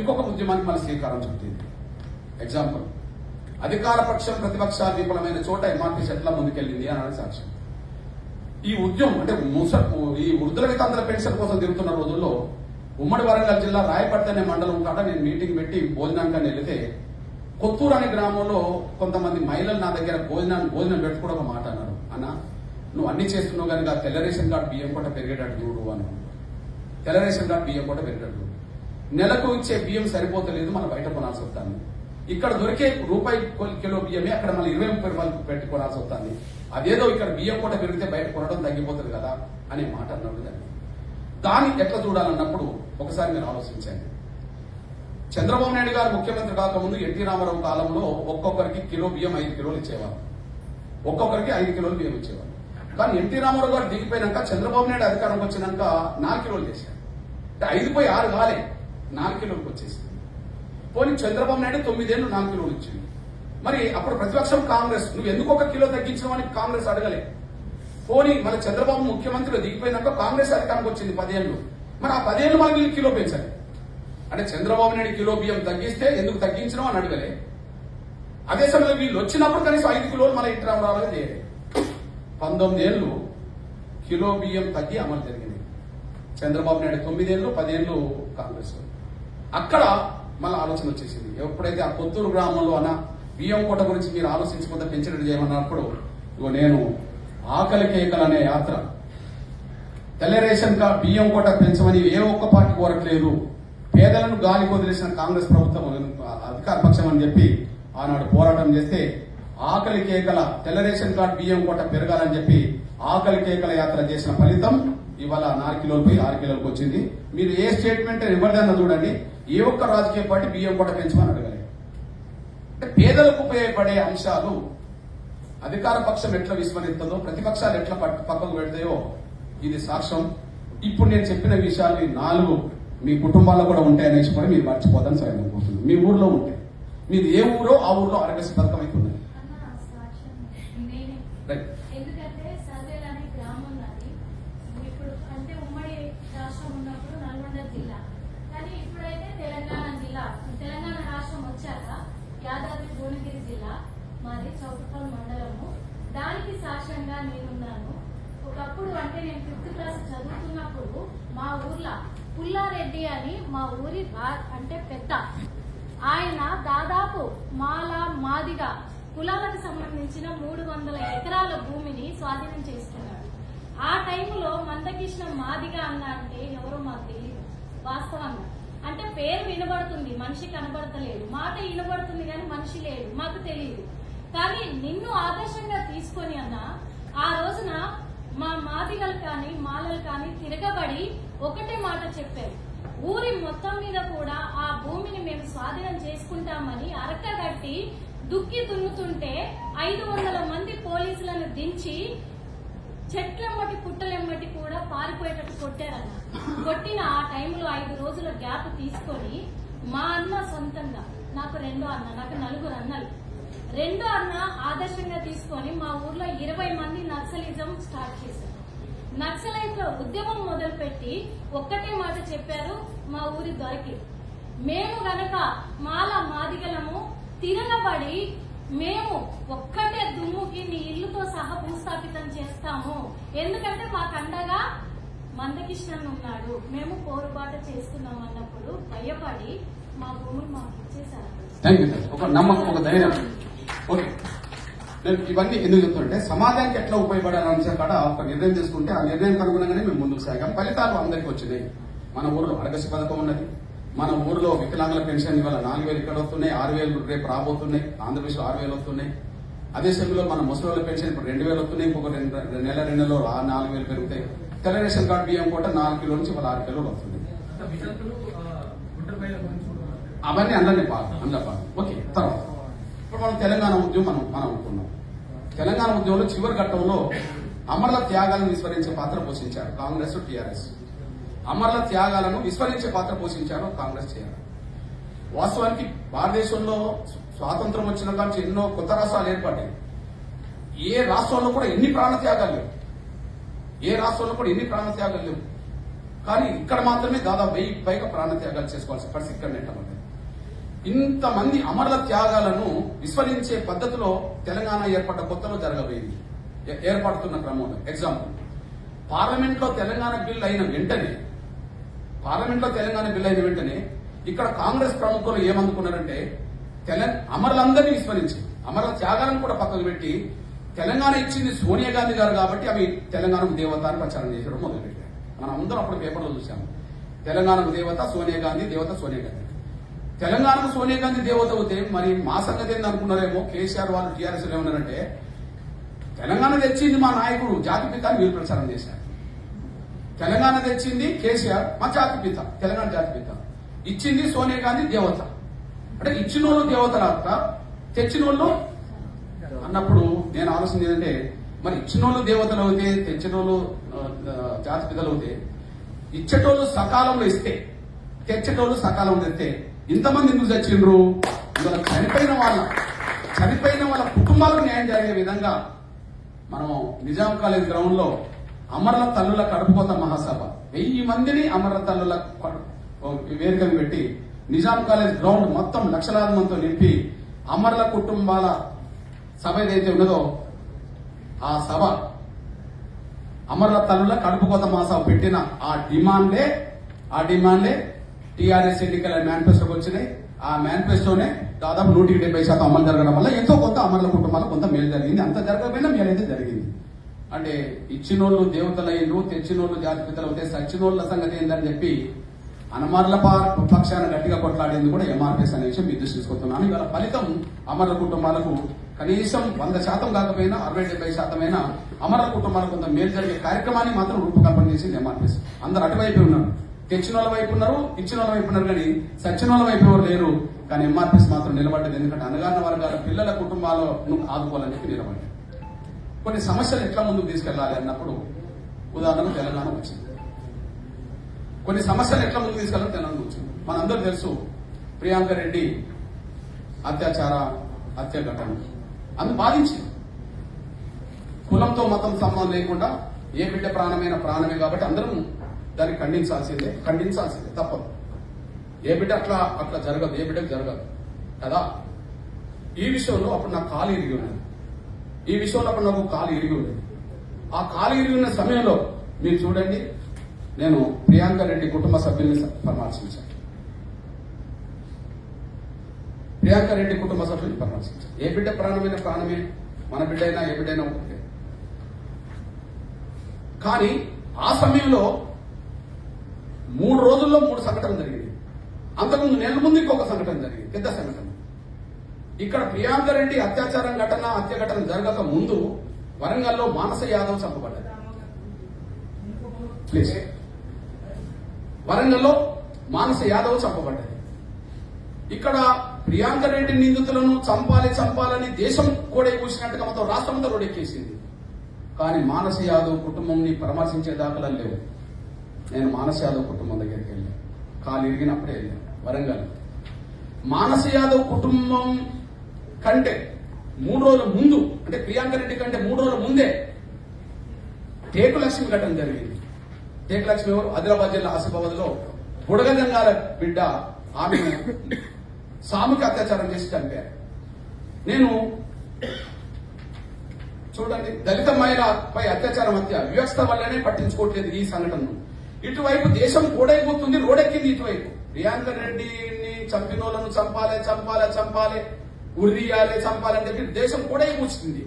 ఇంకొక ఉద్యమానికి మన శ్రీకారం చుట్టింది. ఎగ్జాంపుల్, అధికార పక్షం ప్రతిపక్షాలు విఫలమైన చోట ఎంఆర్పీసీ ఎట్లా ముందుకెళ్లింది అని సాక్ష్యం. ఈ ఉద్యమం అంటే ఈ వృద్ధుల వితంతుల పెన్షన్ కోసం తిరుగుతున్న రోజుల్లో ఉమ్మడి వరంగల్ జిల్లా రాయపర్తి అనే మండలం కాడ నేను మీటింగ్ పెట్టి భోజనానికి వెళితే కొత్తూరు అనే గ్రామంలో కొంతమంది మహిళలు నా దగ్గర భోజనం పెట్టుకోవడం ఒక మాట అన్నారు. అన్న, నువ్వు అన్ని చేస్తున్నావు కనుక తెల్ల రేషన్ కార్డు బియ్యం కూడా పెరిగేటట్టు చూడు అని. తెల్ల రేషన్ కార్డు బియ్యం కూడా పెరిగేటట్టు, నెలకు ఇచ్చే బియ్యం సరిపోతలేదు, మనం బయట కొనాల్సి వస్తాను. ఇక్కడ దొరికే రూపాయి కిలో బియ్యమే అక్కడ మళ్ళీ 20-30 రూపాయలు పెట్టి కొనాల్సి వస్తుంది. అదేదో ఇక్కడ బియ్యం కూడా పెరిగితే బయట కొనడం తగ్గిపోతుంది కదా అనే మాట అన్నాడు. దాన్ని ఎట్లా చూడాలన్నప్పుడు ఒకసారి మీరు ఆలోచించండి. చంద్రబాబు నాయుడు గారు ముఖ్యమంత్రి కాకముందు ఎన్టీ రామారావు కాలంలో ఒక్కొక్కరికి కిలో బియ్యం 5 కిలోలు ఇచ్చేవారు. ఒక్కొక్కరికి 5 కిలోలు బియ్యం ఇచ్చేవారు. కానీ ఎన్టీ రామారావు గారు దిగిపోయినాక చంద్రబాబు నాయుడు అధికారంకి వచ్చినాక 4 కిలోలు చేశారు. అంటే 5 పోయి 6 కాలే, 4 కిలోలకు వచ్చేసింది. పోనీ చంద్రబాబు నాయుడు 9 ఏళ్ళు 4 కిలోలు ఇచ్చింది. మరి అప్పుడు ప్రతిపక్షం కాంగ్రెస్, నువ్వు ఎందుకు 1 కిలో తగ్గించడం అని కాంగ్రెస్ అడగలే. పోనీ మన చంద్రబాబు ముఖ్యమంత్రిగా దిగిపోయినాక కాంగ్రెస్ అధికారంకి వచ్చింది 10 ఏళ్ళు. మరి ఆ 10 ఏళ్ళు మనకి కిలో పెంచాలి. అంటే చంద్రబాబు నాయుడు కిలో బియ్యం తగ్గిస్తే ఎందుకు తగ్గించడం అని అడగలే. అదే సమయంలో వీళ్ళు వచ్చినప్పుడు కనీసం 5 కిలోలు మన ఇంటి రావడాలుగా చేయలేదు. 19 ఏళ్ళు కిలో బియ్యం తగ్గి అమలు జరిగింది. చంద్రబాబు నాయుడు 9 ఏళ్ళు, 10 ఏళ్ళు కాంగ్రెస్. అక్కడ మళ్ళీ ఆలోచన వచ్చేసింది. ఎప్పుడైతే ఆ కొత్తూరు గ్రామంలో అన్న బియ్యం కోట గురించి మీరు ఆలోచించకుండా పెంచినట్టు చేయమన్నప్పుడు నేను ఆకలి కేకలు అనే యాత్ర, తెల్ల రేషన్ కార్డు బియ్యం కోట పెంచమని ఏ ఒక్క పార్టీ కోరట్లేదు, పేదలను గాలి వదిలేసిన కాంగ్రెస్ ప్రభుత్వం అధికార పక్షం అని చెప్పి ఆనాడు పోరాటం చేస్తే ఆకలి కేకల తెల్ల రేషన్ కార్డు బియ్యం కోట పెరగాలని చెప్పి ఆకలి కేకల యాత్ర చేసిన ఫలితం ఇవాళ 4 కిలోలు పోయి 6 కిలోలకు వచ్చింది. మీరు ఏ స్టేట్మెంట్ ఇవ్వదన్నా చూడండి, ఏ ఒక్క రాజకీయ పార్టీ బియ్యం కోట పెంచమని అడగలేదు. అంటే పేదలకు ఉపయోగపడే అంశాలు అధికార పక్షం ఎట్లా విస్మరిస్తుందో, ప్రతిపక్షాలు ఎట్లా పక్కకు పెడతాయో ఇది సాక్ష్యం. ఇప్పుడు నేను చెప్పిన విషయాలు ఈ 4 మీ కుటుంబాల్లో కూడా ఉంటాయనేసి కూడా మీరు మర్చిపోతాను సార్ అనుకుంటున్నాను. మీ ఊర్లో ఉంటే మీరు ఏ ఊరో ఆ ఊర్లో ఆరోగ్యశ్రీ పథకం అయితే ఉన్నది. ఎందుకంటే సర్వేల్ అనే గ్రామం నాది. ఇప్పుడు అంటే ఉమ్మడి రాష్ట్రం ఉన్నప్పుడు నల్గొండ జిల్లా, కానీ ఇప్పుడైతే తెలంగాణ జిల్లా, తెలంగాణ రాష్ట్రం వచ్చాక యాదాద్రి భువనగిరి జిల్లా మాది, చౌటుప్పల్ మండలము. దానికి సాక్ష్యంగా నేనున్నాను. ఒకప్పుడు అంటే నేను 5th క్లాస్ చదువుతున్నప్పుడు మా ఊర్లో పుల్లారెడ్డి అని మా ఊరి అంటే పెద్ద ఆయన దాదాపు మాదిగ కులాలకు సంబంధించిన 300 ఎకరాల భూమిని స్వాధీనం చేసుకున్నాడు. ఆ టైంలో మందకృష్ణ మాదిగ అన్న అంటే ఎవరో మాకు తెలియదు వాస్తవంగా. అంటే పేరు వినబడుతుంది, మనిషి కనబడతలేడు, మాట వినబడుతుంది కానీ మనిషి లేడు, మాకు తెలియదు. కానీ నిన్ను ఆదర్శంగా తీసుకొని అన్న ఆ రోజున మా మాదిగలు కానీ మాలలు కానీ తిరగబడి ఒకటే మాట చెప్పారు, ఊరి మొత్తం మీద కూడా ఆ భూమిని మేము స్వాధీనం చేసుకుంటామని అరకగట్టి దుక్కి దున్నుతుంటే 500 మంది పోలీసులను దించి చెట్లెమ్మటి పుట్టలెమ్మటి కూడా పారిపోయేటట్టు కొట్టారన్న. కొట్టిన ఆ టైంలో 5 రోజుల గ్యాప్ తీసుకొని మా అన్న సొంతంగా, నాకు 2వ అన్న, నాకు 4 అన్నలు, 2వ అన్న ఆదర్శంగా తీసుకొని మా ఊర్లో 20 మంది నక్సలిజం స్టార్ట్ చేశారు. నక్సలైట్ల ఉద్యమం మొదలుపెట్టి ఒక్కటే మాట చెప్పారు మా ఊరి దొరికి, మేము గనక మాదిగలము తిరగబడి మేము ఒక్కటే దుమ్ముకి నీ ఇల్లుతో సహా భూస్థాపితం చేస్తాము, ఎందుకంటే మాకండగా మందకృష్ణన్ ఉన్నాడు, మేము పోరుబాట చేస్తున్నాం అన్నప్పుడు భయపడి మా భూములు మాకు ఇచ్చేసారు. ఒక నమ్మకం, ఒక ధైర్యం. ఓకే, నేను ఇవన్నీ ఎందుకు చెప్తుంటే సమాజానికి ఎట్లా ఉపయోగపడాలని అంశం కాడ ఒక నిర్ణయం తీసుకుంటే ఆ నిర్ణయం అనుగుణంగానే మేము ముందుకు సాగాం. ఫలితాలు అందరికీ వచ్చినాయి. మన ఊర్లో ఆరోగ్యశ్రీ పథకం ఉన్నది, మన ఊర్లో వికలాంగుల పెన్షన్ ఇవాళ 4,000 ఇక్కడ వస్తున్నాయి, 6,000 రేపు రాబోతున్నాయి, ఆంధ్రప్రదేశ్ 6,000 వస్తున్నాయి. అదే సమయంలో మన ముసలి పెన్షన్ ఇప్పుడు 2,000 వస్తున్నాయి, ఇంకొక 2 నెలల్లో 4,000 పెరుగుతాయి. తెల్ల రేషన్ కార్డు బియ్యం కూడా 4 కిలోల నుంచి 6 కిలోలు వస్తుంది. అవన్నీ అందరినీ భాగం. ఓకే, తర్వాత ఇప్పుడు మనం తెలంగాణ ఉద్యమం మనం అనుకున్నాం. తెలంగాణ ఉద్యమంలో చివరి ఘట్టంలో అమరుల త్యాగాలను విస్మరించే పాత్ర పోషించారు కాంగ్రెస్, టీఆర్ఎస్. అమరుల త్యాగాలను విస్మరించే పాత్ర పోషించారు కాంగ్రెస్, టీఆర్ఎస్. వాస్తవానికి భారతదేశంలో స్వాతంత్రం వచ్చిన కానీ ఎన్నో కొత్త రాష్ట్రాలు ఏర్పడ్డాయి. ఏ రాష్ట్రంలో కూడా ఎన్ని ప్రాణ త్యాగాలు లేవు, ఏ రాష్ట్రంలో కూడా ఎన్ని ప్రాణ త్యాగాలు లేవు. కానీ ఇక్కడ మాత్రమే దాదాపు 1000 పైగా ప్రాణ త్యాగాలు చేసుకోవాల్సిన పరిస్థితి ఇక్కడ నెట్టబడ్డాయి. ఇంతమంది అమరుల త్యాగాలను విస్మరించే పద్ధతిలో తెలంగాణ ఏర్పడ్డ కొత్తలో జరగబోయింది. ఏర్పడుతున్న క్రమంలో ఎగ్జాంపుల్, పార్లమెంట్ లో తెలంగాణ బిల్ అయిన వెంటనే ఇక్కడ కాంగ్రెస్ ప్రముఖులు ఏమనుకున్నారంటే అమరులందరినీ విస్మరించి అమరుల త్యాగాలను కూడా పక్కకు పెట్టి తెలంగాణ ఇచ్చింది సోనియా గాంధీ గారు కాబట్టి అవి తెలంగాణకు దేవత అని ప్రచారం చేసడం మొదలుపెట్టారు. మనం అందరం అప్పుడు పేపర్లో చూసాము, తెలంగాణకు దేవత సోనియా గాంధీ, దేవత సోనియా గాంధీ. తెలంగాణకు సోనియా గాంధీ దేవత అవుతే మరి మా సంగతి ఏంది అనుకున్నారేమో. కేసీఆర్ వాళ్ళు టీఆర్ఎస్ ఏమన్నారంటే తెలంగాణ తెచ్చింది మా నాయకుడు జాతిపిత అని వీళ్ళు ప్రచారం చేశారు. తెలంగాణ తెచ్చింది కేసీఆర్, మా జాతిపిత, తెలంగాణ జాతిపిత. ఇచ్చింది సోనియా గాంధీ దేవత. అంటే ఇచ్చిన వాళ్ళు దేవతలంతా, తెచ్చిన వాళ్ళు అన్నప్పుడు నేను ఆలోచన ఏంటంటే మరి ఇచ్చిన వాళ్ళు దేవతలు అవుతే, తెచ్చిన వాళ్ళు జాతిపితలు అవుతే, ఇచ్చేటోళ్ళు సకాలంలో ఇస్తే, తెచ్చేటోళ్ళు సకాలంలో తెస్తే ఇంతమంది ఎందుకు చచ్చిండ్రు? ఇవాళ చనిపోయిన వాళ్ళ కుటుంబాలకు న్యాయం జరిగే విధంగా మనం నిజాం కాలేజ్ గ్రౌండ్ లో అమరుల తల్లుల కడుపుకోత మహాసభ 1000 మందిని అమరుల తల్లుల వేదికను పెట్టి నిజాం కాలేజ్ గ్రౌండ్ మొత్తం లక్షలాది మందితో నింపి అమరుల కుటుంబాల సభ ఏదైతే ఉన్నదో ఆ సభ అమరుల తల్లుల కడుపుకోత మహాసభ పెట్టిన ఆ డిమాండ్లే టీఆర్ఎస్ ఎన్నికల మేనిఫెస్టోకి వచ్చినాయి. ఆ మేనిఫెస్టోనే దాదాపు 170% అమలు జరగడం వల్ల ఎంతో కొంత అమరుల కుటుంబాలకు కొంత మేలు జరిగింది. అంత జరగకపోయినా మేలైతే జరిగింది. అంటే ఇచ్చినోళ్ళు దేవతలైనరు, తెచ్చినోళ్ళు జాతిపితలు అవుతే సచ్చినోళ్ల సంగతి ఏందని చెప్పి అమరుల పక్షాన గట్టిగా కొట్లాడేందుకు కూడా ఎంఆర్పీఎస్ అనే విషయం మీరు దృష్టి తీసుకొస్తున్నాను. ఇవాళ ఫలితం అమరుల కుటుంబాలకు కనీసం 100% కాకపోయినా 60-70% అమరుల కుటుంబాలకు కొంత మేలు జరిగే కార్యక్రమాన్ని మాత్రం రూపకల్పన చేసింది ఎంఆర్పీఎస్. అందరు అటువైపు ఉన్నారు, తెచ్చిన వాళ్ళ వైపు ఉన్నారు, ఇచ్చిన వాళ్ళ వైపు ఉన్నారు, కానీ సచ్చిన వాళ్ళ వైపు ఎవరు లేరు. కానీ ఎంఆర్పీఎస్ మాత్రం నిలబడ్డది. ఎందుకంటే అణగారిన వర్గాల పిల్లల కుటుంబాలను ఆదుకోవాలని చెప్పి నిలబడ్డారు. కొన్ని సమస్యలు ఎట్లా ముందుకు తీసుకెళ్లాలి అన్నప్పుడు ఉదాహరణకు తెలంగాణ వచ్చింది. కొన్ని సమస్యలు ఎట్లా ముందుకు తీసుకెళ్ళాలని తెలంగాణ వచ్చింది. మనందరూ తెలుసు, ప్రియాంక రెడ్డి హత్య ఘటన అందు బాధించింది. కులంతో మతం సంబంధం లేకుండా ఏ బిడ్డ ప్రాణమే కాబట్టి అందరం దాన్ని ఖండించాల్సిందే తప్పదు. ఏ బిడ్డ అట్లా జరగదు, ఏ బిడ్డకు జరగదు కదా. ఈ విషయంలో అప్పుడు నాకు కాలు ఇరిగి ఉన్నది. ఆ కాలు ఇరిగి ఉన్న సమయంలో మీరు చూడండి, నేను ప్రియాంక రెడ్డి కుటుంబ సభ్యుల్ని పరామర్శించాను. ఏ బిడ్డ ప్రాణమే, మన బిడ్డ అయినా ఏ బిడ్డ అయినా ఒకటే. కానీ ఆ సమయంలో 3 రోజుల్లో 3 సంఘటనలు జరిగింది. అంతకుముందు నెలల ముందు ఇంకొక సంఘటన జరిగింది, పెద్ద సంఘటన. ఇక్కడ ప్రియాంక రెడ్డి హత్య ఘటన జరగక ముందు వరంగల్లో మానస యాదవ్ చంపబడ్డారు. ఇక్కడ ప్రియాంక రెడ్డి నిందితులను చంపాలని దేశం కూడా కూసినట్టుగా మొత్తం రాష్ట్రంతో రోడెక్కేసింది. కానీ మానస యాదవ్ కుటుంబంని పరామర్శించే దాఖలాలు లేవు. నేను మానస యాదవ్ కుటుంబం దగ్గరికి వెళ్ళాను, కాలు ఇరిగినప్పుడే వెళ్ళాను వరంగల్. మానస యాదవ్ కుటుంబం కంటే 3 రోజుల ముందు, అంటే ప్రియాంక రెడ్డి కంటే 3 రోజుల ముందే టేకు లక్ష్మి ఘటన జరిగింది. టేకు లక్ష్మి ఎవరు? ఆదిలాబాద్ జిల్లా ఆసిఫాబాద్ లో బుడగజంగాల బిడ్డ. ఆమె సామూహిక అత్యాచారం చేసి చంపారు. నేను చూడండి, దళిత మహిళపై అత్యాచారం వ్యవస్థ వల్లనే పట్టించుకోవట్లేదు ఈ సంఘటనను. ఇటువైపు దేశం కూడైపోతుంది, రోడెక్కింది ఇటువైపు. ప్రియాంక రెడ్డిని చంపిన వాళ్ళను చంపాలి, ఉరియాలి, చంపాలని చెప్పి దేశం కూడైపోతుంది.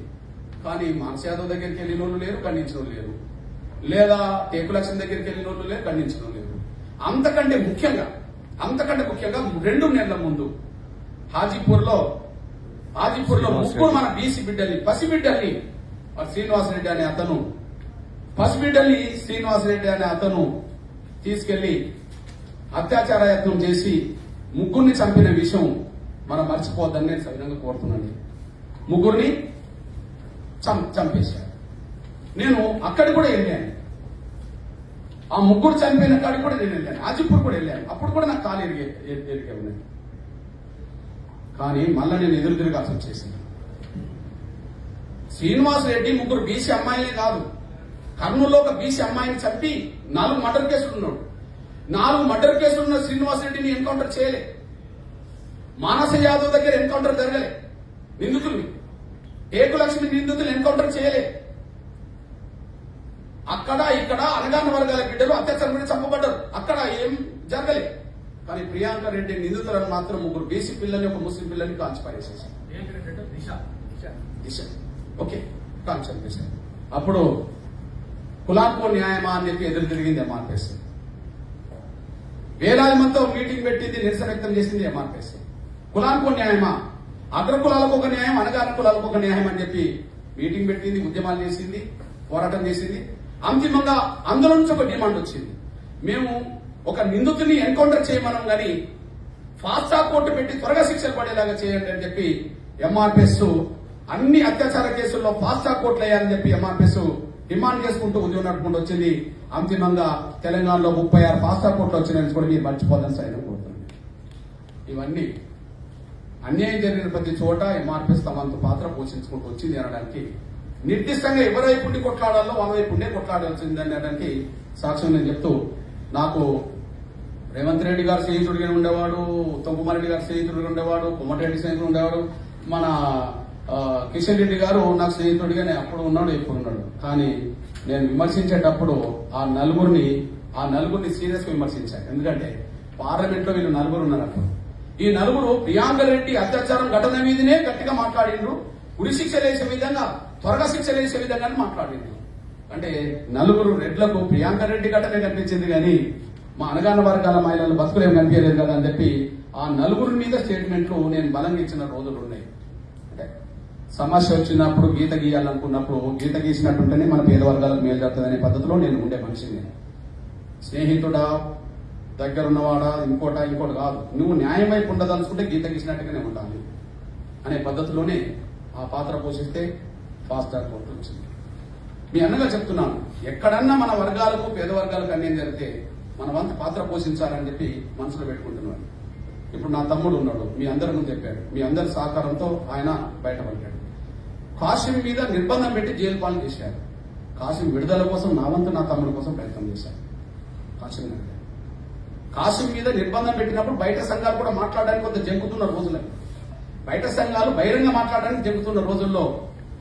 కానీ మానస యాదవ్ దగ్గరికి వెళ్ళిన వాళ్ళు లేరు, ఖండించిన వాళ్ళు లేరు. లేదా టేకు లక్ష్మి దగ్గరికి వెళ్ళిన వాళ్ళు లేరు, ఖండించిన వాళ్ళు లేరు. అంతకంటే ముఖ్యంగా 2 నెలల ముందు హాజీపూర్ లో ముగ్గురు మన బీసీ బిడ్డల్ని, పసిబిడ్డల్ని శ్రీనివాసరెడ్డి అనే అతను తీసుకెళ్లి అత్యాచార యత్నం చేసి ముగ్గురిని చంపిన విషయం మనం మర్చిపోద్దని నేను సవినంగా కోరుతున్నాను. ముగ్గురిని చంపేశారు. నేను అక్కడికి కూడా వెళ్ళాను, ఆ ముగ్గురు చనిపోయిన కాడికి కూడా నేను వెళ్ళాను, హాజీపూర్ కూడా వెళ్ళాను. అప్పుడు కూడా నాకు కాలు ఎరిగే ఉన్నాయి. కానీ మళ్ళా నేను ఎదురు తిరగాల్సి వచ్చేసింది. శ్రీనివాసరెడ్డి ముగ్గురు బీసీ అమ్మాయిలే కాదు, కర్నూలులో ఒక బీసీ అమ్మాయిని చంపి 4 మర్డర్ కేసులు ఉన్నాడు. 4 మర్డర్ కేసులు ఉన్న శ్రీనివాసరెడ్డిని ఎన్కౌంటర్ చేయలే. మానస యాదవ్ దగ్గర ఎన్కౌంటర్ జరగలే, నిందితుల్ని ఏకులక్ష్మి నిందితులు ఎన్కౌంటర్ చేయలే. అక్కడ ఇక్కడ అణగారిన వర్గాల బిడ్డలు అత్యాచారం మీద చంపబడ్డారు, అక్కడ ఏం జరగలే. కానీ ప్రియాంక రెడ్డి నిందితులను మాత్రం 3 బీసీ పిల్లల్ని 1 ముస్లిం పిల్లల్ని కాల్చి పారేసేసారు. దిశ ఓకే కాల్చి చంపేశారు. అప్పుడు కులానికో న్యాయమా అని చెప్పి ఎదురు తిరిగింది ఎంఆర్పీఎస్. వేలాది మందితో మీటింగ్ పెట్టింది, నిరసన వ్యక్తం చేసింది ఎంఆర్పీఎస్. కులానికో న్యాయమా, అగ్ర కులాలకు ఒక న్యాయం, అనగారిన కులాలకు ఒక న్యాయం అని చెప్పి మీటింగ్ పెట్టింది, ఉద్యమాలు చేసింది, పోరాటం చేసింది. అంతిమంగా అందులో నుంచి ఒక డిమాండ్ వచ్చింది, మేము ఒక నిందితుని ఎన్కౌంటర్ చేయమనం గాని ఫాస్ట్ ట్రాక్ కోర్టు పెట్టి త్వరగా శిక్షలు పడేలాగా చేయండి అని చెప్పి ఎంఆర్పీఎస్ అన్ని అత్యాచార కేసుల్లో ఫాస్ట్ ట్రాక్ కోర్టులు వేయాలని చెప్పి ఎంఆర్పీఎస్ డిమాండ్ చేసుకుంటూ ఉద్యమం నడుపుకుంటూ వచ్చింది. అంతిమంగా తెలంగాణలో 36 ఫాస్ట్ ట్రాక్ కోర్టులు వచ్చినాయని కూడా మీరు మర్చిపోదని సైతం కోరుతుంది. ఇవన్నీ అన్యాయం జరిగిన ప్రతి చోట ఎంఆర్పీఎస్ తమంత పాత్ర పోషించుకుంటూ వచ్చింది అనడానికి, నిర్దిష్టంగా ఎవరి వైపు ఉండి కొట్లాడాలో వాళ్ళ వైపు ఉండే కొట్లాడాల్సింది అనడానికి సాక్ష్యం నేను చెప్తూ, నాకు రేవంత్ రెడ్డి గారు స్నేహితుడిగా ఉండేవాడు, ఉత్తమ్ కుమార్ రెడ్డి గారు స్నేహితుడిగా ఉండేవాడు, కోమటిరెడ్డి స్నేహితుడు ఉండేవాడు, మన కిషన్ రెడ్డి గారు నాకు స్నేహితుడిగానే అప్పుడు ఉన్నాడు, ఇప్పుడు ఉన్నాడు. కానీ నేను విమర్శించేటప్పుడు ఆ నలుగురిని సీరియస్ గా విమర్శించాను. ఎందుకంటే పార్లమెంట్ లో వీళ్ళు 4 ఉన్నారు. అప్పుడు ఈ 4 ప్రియాంక రెడ్డి అత్యాచారం ఘటన మీదనే గట్టిగా మాట్లాడిండ్రు, ఉరి శిక్షలు వేసే విధంగా, త్వరగా శిక్షలు వేసే విధంగా మాట్లాడిండ్రు. అంటే 4 రెడ్లకు ప్రియాంక రెడ్డి ఘటనే కనిపించింది కానీ మా అనగాన వర్గాల మహిళలు బతుకులేం కనిపించలేదు కదా అని చెప్పి ఆ 4 మీద స్టేట్మెంట్లు నేను బలంగా ఇచ్చిన రోజులు ఉన్నాయి. అంటే సమస్య వచ్చినప్పుడు గీత గీయాలనుకున్నప్పుడు గీత గీసినట్టుంటేనే మన పేద వర్గాలకు మేలు జరుగుతుందనే పద్ధతిలో నేను ఉండే మనిషిని. స్నేహితుడా, దగ్గరున్నవాడా, ఇంకోటి కాదు, నువ్వు న్యాయం వైపు ఉండదలుచుకుంటే గీత గీసినట్టుగానే ఉండాలి అనే పద్ధతిలోనే ఆ పాత్ర పోషిస్తే ఫాస్ట్ ట్రాక్ కోర్టు వచ్చింది. మీ అన్నగా చెప్తున్నాను, ఎక్కడన్నా మన వర్గాలకు పేద వర్గాలకు అన్యాయం జరిగితే మన వంతు పాత్ర పోషించాలని చెప్పి మనసులో పెట్టుకుంటున్నాను. ఇప్పుడు నా తమ్ముడు ఉన్నాడు, మీ అందరి ముందు చెప్పాడు, మీ అందరి సహకారంతో ఆయన బయటపడ్డాడు. కాసిం మీద నిర్బంధం పెట్టి జైలు పాలు చేశారు. కాసిం విడుదల కోసం నా వంతు నా తమ్ముడి కోసం ప్రయత్నం చేశారు. కాసిం మీద నిర్బంధం పెట్టినప్పుడు బయట సంఘాలు కూడా మాట్లాడడానికి కొంత జంకుతున్న రోజులే, బయట సంఘాలు బహిరంగ మాట్లాడడానికి జంకుతున్న రోజుల్లో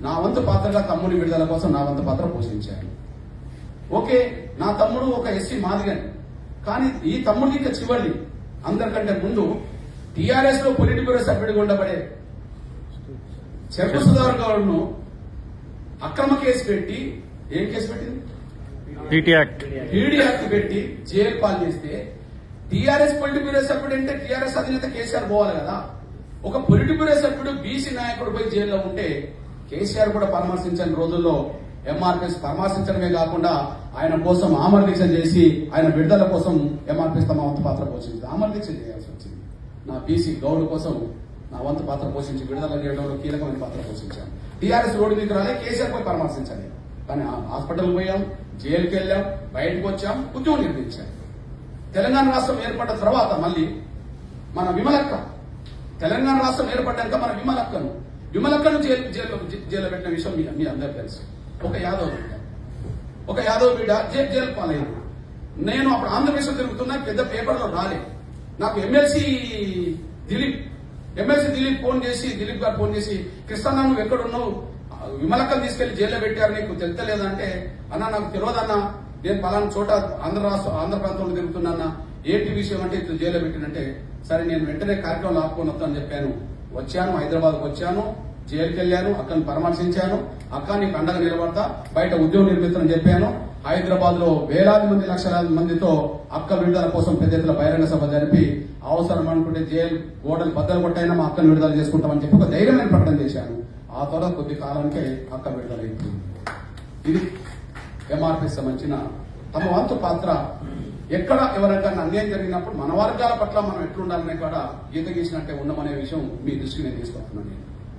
నా వంతు పాత్రగా తమ్ముడి విడుదల కోసం నా వంతు పాత్ర పోషించాను. ఓకే, నా తమ్ముడు ఒక ఎస్సీ మాదిగని, కానీ ఈ తమ్ముడికి ఇంకా చివరి అందరికంటే ముందు టీఆర్ఎస్ లో పొలిట్ బ్యూరో సభ్యుడిగా ఉండబడే చెరుకు సుధాకర్ గౌడ్ను అక్రమ కేసు పెట్టి, ఏం కేసు పెట్టింది, పీడీ యాక్ట్ పెట్టి జైలు పాలు చేస్తే టీఆర్ఎస్ పొలిట్ బ్యూరో సభ్యుడు అంటే టీఆర్ఎస్ అధినేత కేసీఆర్ పోవాలి కదా. ఒక పొలిట్ బ్యూరో సభ్యుడు బీసీ నాయకుడు పోయి జైల్లో ఉంటే కేసీఆర్ కూడా పరామర్శించని రోజుల్లో ఎంఆర్పీఎస్ పరామర్శించడమే కాకుండా ఆయన కోసం ఆమర దీక్ష చేసి ఆయన విడుదల కోసం ఎంఆర్పీఎస్ తమ వంతు పాత్ర పోషించింది. ఆమర దీక్ష చేయాల్సి వచ్చింది. నా బీసీ గౌడ్ కోసం నా వంతు పాత్ర పోషించి విడుదల చేయడంలో కీలకమైన పాత్ర పోషించాను. టీఆర్ఎస్ రోడ్డు మీకు రాలే, కేసీఆర్ పోయి పరామర్శించాలి. కానీ హాస్పిటల్ పోయాం, జైలుకి వెళ్ళాం, బయటకు వచ్చాం, ఉద్యమం నిర్మించాం. తెలంగాణ రాష్ట్రం ఏర్పడ్డ తర్వాత మళ్ళీ మన విమలక్క, తెలంగాణ రాష్ట్రం ఏర్పడ్డాక మన విమలక్కను జైల్లో పెట్టిన విషయం మీ అందరూ తెలుసు. ఒక యాదవ్ బిడ్డ జైలు పాలయ్యారు. నేను అప్పుడు ఆంధ్రప్రదేశ్ తిరుగుతున్నా, పెద్ద పేపర్లో రాలే. నాకు ఎమ్మెల్సీ దిలీప్ ఫోన్ చేసి, దిలీప్ గారు ఫోన్ చేసి, కృష్ణన్న నువ్వు ఎక్కడున్నావు, విమలక్కను తీసుకెళ్లి జైల్లో పెట్టారు, నీకు తెలుస్తలేదంటే, అన్నా నాకు తెలియదన్నా, నేను పలానా చోట ఆంధ్ర ప్రాంతంలో తిరుగుతున్నా, ఏంటి విషయం అంటే ఇట్లా జైల్లో పెట్టినంటే, సరే నేను వెంటనే కార్యక్రమం ఆపుకొని వస్తాను చెప్పాను. వచ్చాను, హైదరాబాద్కు వచ్చాను, జైలుకి వెళ్ళాను, అక్కని పరామర్శించాను. అక్క నీకు అండగా నిలబడతా, బయట ఉద్యోగం నిర్మిస్తానని చెప్పాను. హైదరాబాద్ లో వేలాది మంది, లక్షలాది మందితో అక్క విడుదల కోసం పెద్ద ఎత్తున బహిరంగ సభ జరిపి, అవసరం అనుకుంటే జైలు గోడలు బద్దలు కొట్టైనా మా అక్కను విడుదల చేసుకుంటామని చెప్పి ఒక ధైర్యమైన ప్రకటన చేశాను. ఆ తర్వాత కొద్ది కాలానికే అక్క విడుదల అయిపోయింది. ఇది ఎంఆర్పీఎస్ సంబంధించిన తమ వంతు పాత్ర. ఎక్కడ ఎవరికన్నా అన్యాయం జరిగినప్పుడు మన వర్గాల పట్ల మనం ఎట్లుండాలనే కూడా గీత గీసినట్టే ఉండమనే విషయం మీ దృష్టికి నేను తీసుకొస్తున్నాను.